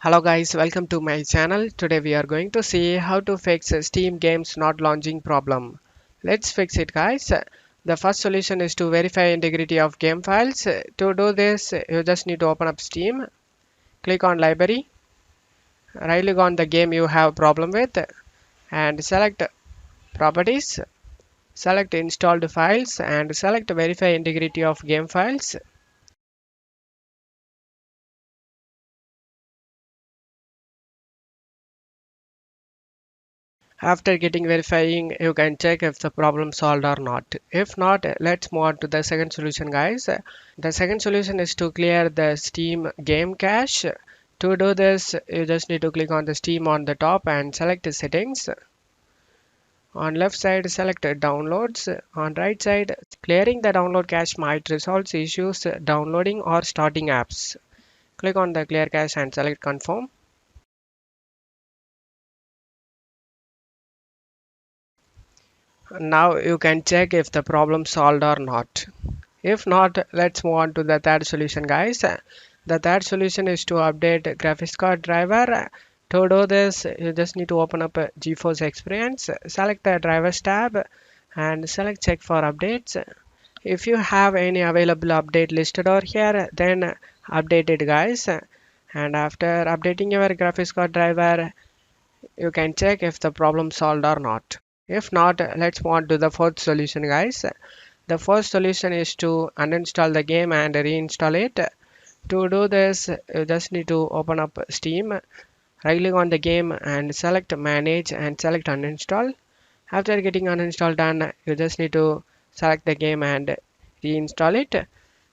Hello guys, welcome to my channel. Today we are going to see how to fix Steam games not launching problem. Let's fix it guys. The first solution is to verify integrity of game files. To do this, you just need to open up Steam, click on library, right click on the game you have problem with and select properties, select installed files and select verify integrity of game files. After getting verifying, you can check if the problem solved or not. If not, let's move on to the second solution, guys. The second solution is to clear the Steam game cache. To do this, you just need to click on the Steam on the top and select the settings. On left side, select downloads. On right side, clearing the download cache might resolve issues downloading or starting apps. Click on the clear cache and select confirm. Now you can check if the problem solved or not. If not, let's move on to the third solution, guys. The third solution is to update graphics card driver. To do this, you just need to open up GeForce Experience, select the drivers tab and select check for updates. If you have any available update listed over here, then update it, guys. And after updating your graphics card driver, you can check if the problem solved or not. If not, let's move on to the fourth solution, guys. The first solution is to uninstall the game and reinstall it. To do this, you just need to open up Steam, right click on the game and select manage and select uninstall. After getting uninstall done, you just need to select the game and reinstall it.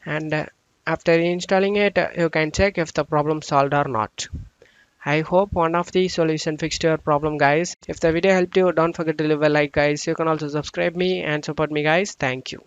And after reinstalling it, you can check if the problem solved or not. I hope one of the solution fixed your problem, guys. If the video helped you, don't forget to leave a like, guys. You can also subscribe me and support me, guys. Thank you.